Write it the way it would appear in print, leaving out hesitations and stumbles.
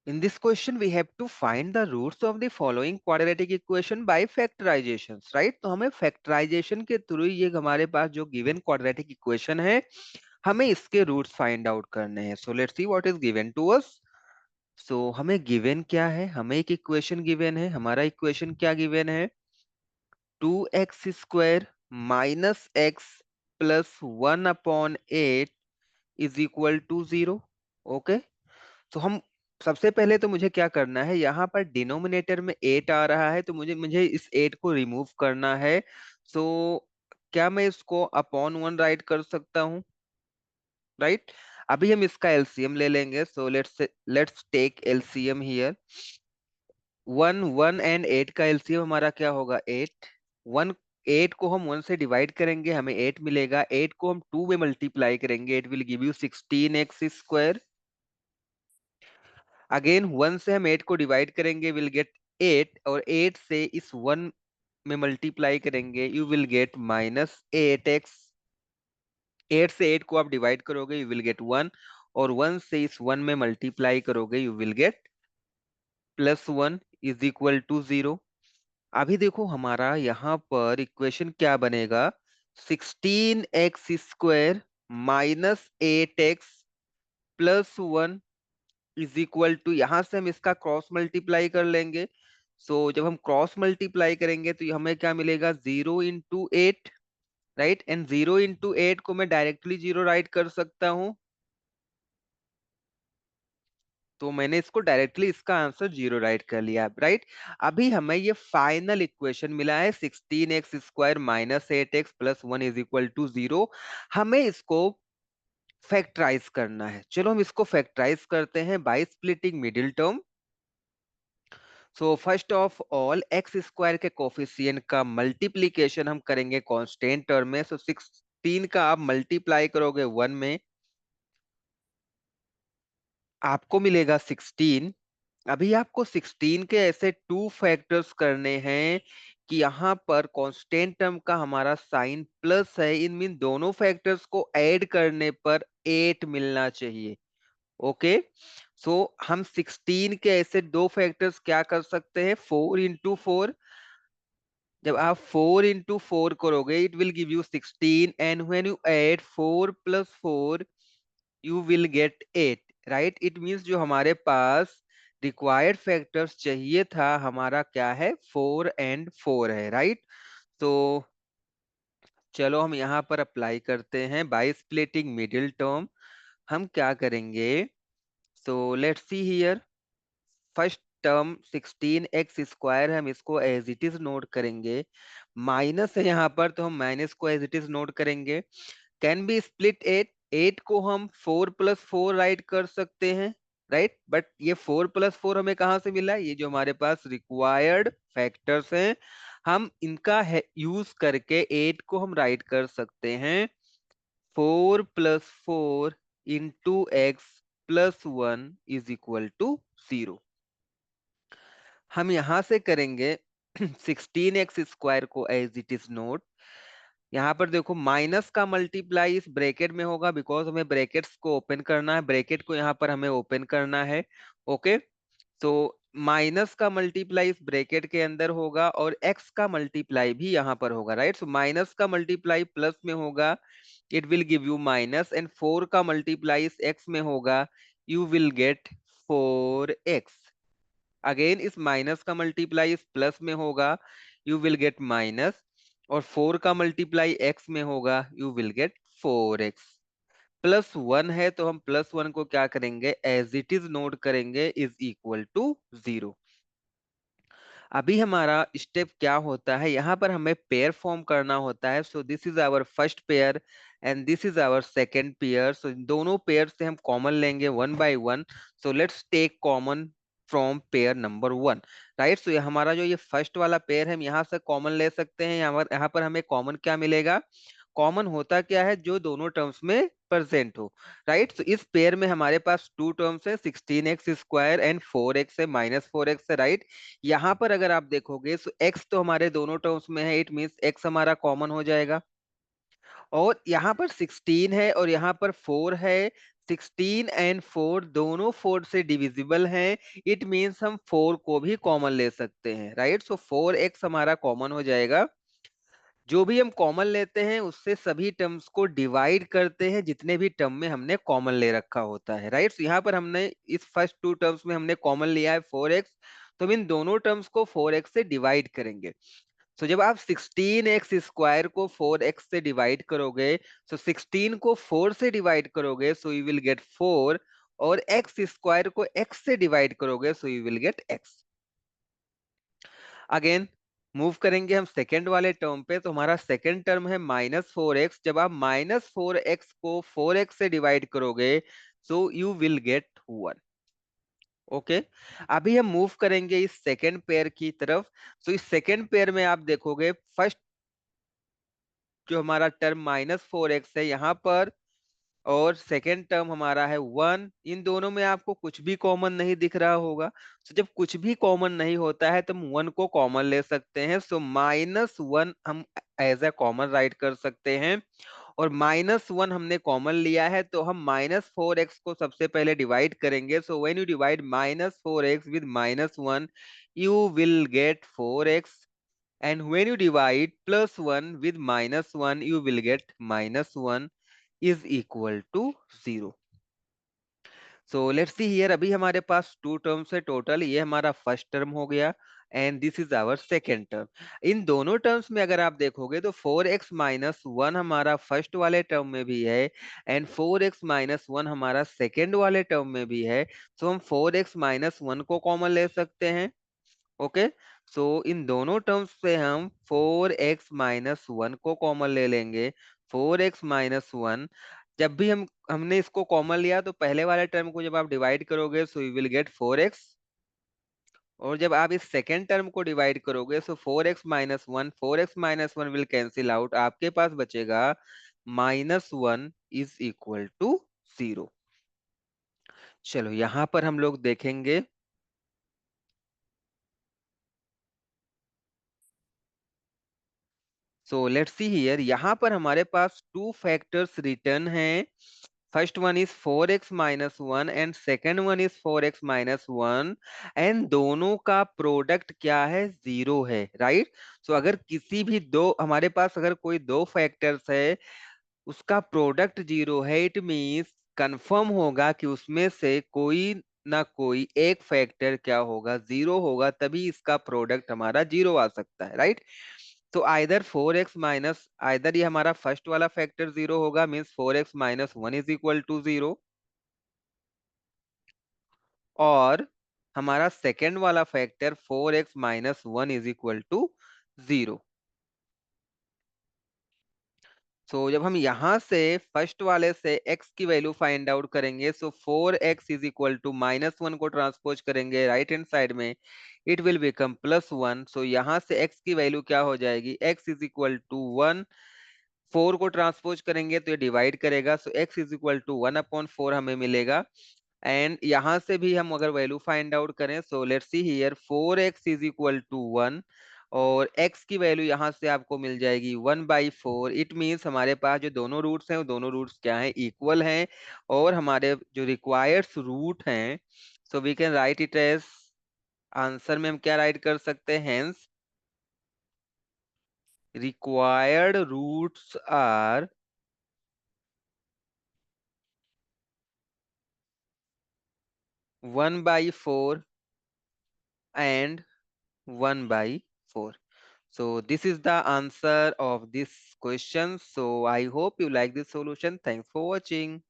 In this question, we have to find the roots of the following quadratic equation by factorizations, right? तो हमें factorization के through ये हमारे पास जो given quadratic equation है, हमें इसके roots find out करने हैं. So let's see what is given to us. So हमें given क्या है? हमें एक equation given है. हमारा equation क्या given है? 2x² minus x plus 1/8 is equal to 0. Okay. तो हम सबसे पहले तो मुझे क्या करना है, यहाँ पर डिनोमिनेटर में 8 आ रहा है तो मुझे मुझे इस 8 को रिमूव करना है. सो क्या मैं इसको अपॉन 1 राइट कर सकता हूँ? राइट. अभी हम इसका एलसीएम ले लेंगे. So let's take LCM here. 1 and 8 का एलसीएम हमारा क्या होगा? 8. 1 8 को हम 1 से डिवाइड करेंगे, हमें 8 मिलेगा. 8 को हम 2 में मल्टीप्लाई करेंगे, it will give you 16x². Again 1 से हम 8 को डिवाइड करेंगे, विल गेट 8, और 8 से इस 1 में मल्टीप्लाई करेंगे, यू विल गेट -8x. 8 से 8 को आप डिवाइड करोगे, यू विल गेट 1, और 1 से इस 1 में मल्टीप्लाई करोगे, you will get +1 is equal to 0. अभी देखो हमारा यहाँ पर इक्वेशन क्या बनेगा? 16x² minus 8x plus 1 is equal to, यहां से हम इसका क्रॉस मल्टीप्लाई कर लेंगे. सो जब हम क्रॉस मल्टीप्लाई करेंगे तो हमें क्या मिलेगा? 0 × 8. राइट. एंड 0 × 8 को मैं डायरेक्टली 0 राइट कर सकता हूं. तो मैंने इसको डायरेक्टली इसका आंसर 0 राइट कर लिया. राइट. अभी हमें ये फाइनल इक्वेशन मिला है 16x² minus 8x plus 1 is equal to 0. हमें इसको फैक्टराइज करना है. चलो हम इसको फैक्टराइज करते हैं by splitting middle term. So first of all x² के कोफिशिएंट का मल्टीप्लीकेशन हम करेंगे कांस्टेंट टर्म में. सो 16 का आप मल्टीप्लाई करोगे 1 में, आपको मिलेगा 16. अभी आपको 16 के ऐसे 2 फैक्टर्स करने हैं कि यहाँ पर कांस्टेंट टर्म का हमारा साइन प्लस है. इन मीन दोनों फैक्टर्स को ऐड करने पर 8 मिलना चाहिए. ओके. सो हम 16 के ऐसे दो फैक्टर्स क्या कर सकते हैं? 4 × 4. जब आप 4 × 4 करोगे, it will give you 16, and when you add 4 + 4 you will gate 8. Right. It means जो हमारे पास रिक्वायर्ड फैक्टर्स चाहिए था हमारा क्या है? 4 एंड 4 है. राइट. तो चलो हम यहाँ पर अप्लाई करते हैं बाय स्प्लिटिंग मिडिल टर्म. हम क्या करेंगे? सो let's see here. First term 16x² हम इसको एज इट इज नोट करेंगे. माइनस है यहाँ पर तो हम माइनस को एज इट इज नोट करेंगे. Can be split 8. 8 को हम 4 + 4 राइट कर सकते हैं. राइट. बट ये 4 + 4 हमें कहाँ से मिला? ये जो हमारे पास रिक्वायर्ड फैक्टर्स हैं, हम इनका यूज करके 8 को हम राइट कर सकते हैं. 4 + 4 into x plus 1 is equal to 0. हम यहां से करेंगे 16x² को एज इट इज नोट. यहाँ पर देखो माइनस का मल्टीप्लाई इस ब्रैकेट में होगा, बिकॉज हमें ब्रैकेट्स को ओपन करना है. ब्रैकेट को यहाँ पर हमें ओपन करना है. ओके. तो माइनस का मल्टीप्लाई इस ब्रैकेट के अंदर होगा और एक्स का मल्टीप्लाई भी यहाँ पर होगा. राइट. सो माइनस का मल्टीप्लाई प्लस में होगा, it will give you minus, and 4 का मल्टीप्लाई इस एक्स में होगा, you will gate 4x. Again इस माइनस का मल्टीप्लाई इस प्लस में होगा, यू विल गेट माइनस, और 4 का मल्टीप्लाई x में होगा, you will gate 4x. Plus 1 है तो हम प्लस 1 को क्या करेंगे? एज इट इज नोट करेंगे, इज इक्वल टू 0. अभी हमारा स्टेप क्या होता है? यहाँ पर हमें पेयर फॉर्म करना होता है. So this is our first pair and this is our second pair. So इन दोनों पेयर से हम कॉमन लेंगे 1 by 1. So let's take common from pair number 1. Right. So हमारा जो ये फर्स्ट वाला पेयर है, हम यहाँ से कॉमन ले सकते हैं. यहाँ पर हमें कॉमन क्या मिलेगा? कॉमन होता क्या है? जो दोनों टर्म्स में प्रेजेंट हो. राइट. तो इस पेयर में हमारे पास 2 टर्म्स है, 16x² एंड 4x है, -4x है. राइट. यहाँ पर अगर आप देखोगे तो x तो हमारे दोनों टर्म्स में है, इट मींस x हमारा कॉमन हो जाएगा. और यहाँ पर 16 है और यहाँ पर 4 है. 16 एंड 4 दोनों 4 से डिविजिबल हैं। इट मीन्स हम 4 को भी कॉमन ले सकते हैं, राइट। सो 4x हमारा कॉमन हो जाएगा। जो भी हम कॉमन लेते हैं उससे सभी टर्म्स को डिवाइड करते हैं जितने भी टर्म में हमने कॉमन ले रखा होता है, राइट। So, यहाँ पर हमने इस फर्स्ट टू टर्म्स में हमने कॉमन लिया है 4x, तो हम इन दोनों टर्म्स को 4x से डिवाइड करेंगे। तो जब आप 16x स्क्वायर को 4x से डिवाइड करोगे, तो 16 को 4 से डिवाइड करोगे सो यू विल गेट 4, और x स्क्वायर को x से डिवाइड करोगे so you will gate x। Again move करेंगे हम सेकेंड वाले टर्म पे, तो हमारा सेकेंड टर्म है -4x। जब आप -4x को 4x से डिवाइड करोगे so you will get 1। Okay, अभी हम मूव करेंगे इस सेकेंड पेयर की तरफ। तो इस सेकेंड पेयर में आप देखोगे फर्स्ट जो हमारा टर्म -4x है यहाँ पर, और सेकेंड टर्म हमारा है 1। इन दोनों में आपको कुछ भी कॉमन नहीं दिख रहा होगा। तो जब कुछ भी कॉमन नहीं होता है तो हम 1 को कॉमन ले सकते हैं। सो -1 हम एज ए कॉमन राइट कर सकते हैं, और -1 हमने कॉमन लिया है तो हम -4x को सबसे पहले डिवाइड करेंगे। So when you divide -4x with -1 you will gate 4x, and when you divide +1 with -1 you will get -1 is equal to 0। So let's see here, अभी हमारे पास टू टर्म्स है टोटल। ये हमारा फर्स्ट टर्म हो गया and this is our second term. इन दोनों टर्म्स में अगर आप देखोगे तो 4x-1 हमारा फर्स्ट वाले टर्म में भी है, एंड 4x-1 हमारा सेकेंड वाले टर्म में भी है। सो हम 4x-1 को कॉमन ले सकते हैं। ओके, सो इन दोनों टर्म्स से हम 4x-1 को कॉमन ले लेंगे। 4x-1 जब भी हमने इसको कॉमन लिया तो पहले वाले टर्म को जब आप डिवाइड करोगे so you will gate 4x, और जब आप इस सेकेंड टर्म को डिवाइड करोगे सो 4x-1 विल कैंसिल आउट, आपके पास बचेगा -1 इज इक्वल टू 0। चलो यहाँ पर हम लोग देखेंगे। सो लेट्स सी हियर, यहाँ पर हमारे पास टू फैक्टर्स रिटर्न हैं। First one is 4x-1 and second one is 4x-1, and दोनों का प्रोडक्ट क्या है, 0 है, राइट। सो अगर किसी भी दो हमारे पास अगर कोई दो फैक्टर्स है उसका प्रोडक्ट 0 है, इट मीन्स कंफर्म होगा कि उसमें से कोई ना कोई एक फैक्टर क्या होगा, 0 होगा, तभी इसका प्रोडक्ट हमारा 0 आ सकता है, राइट। तो आइदर 4x- आइदर ये हमारा फर्स्ट वाला फैक्टर 0 होगा, means 4x-1 is equal to 0, और हमारा सेकेंड वाला factor 4x-1 is equal to 0। So जब हम यहाँ से फर्स्ट वाले से x की वैल्यू फाइंड आउट करेंगे, सो 4x इज इक्वल टू -1 को ट्रांसपोज करेंगे राइट हैंड साइड में, इट विल बिकम +1। सो यहाँ से x की वैल्यू क्या हो जाएगी, x इज इक्वल टू 1। 4 को ट्रांसपोज करेंगे तो ये डिवाइड करेगा, सो x इज इक्वल टू 1/4 हमें मिलेगा। एंड यहाँ से भी हम अगर वैल्यू फाइंड आउट करें, so let's see here 4x is equal to 1, और x की वैल्यू यहाँ से आपको मिल जाएगी 1/4। इट मीन्स हमारे पास जो दोनों रूट्स हैं वो दोनों रूट्स क्या हैं, इक्वल हैं, और हमारे जो रिक्वायर्ड रूट हैं, so we can write it as, answer में हम क्या राइट कर सकते हैं, hence required roots are 1/4 and 1/4. So this is the answer of this question. So I hope you like this solution. Thanks for watching.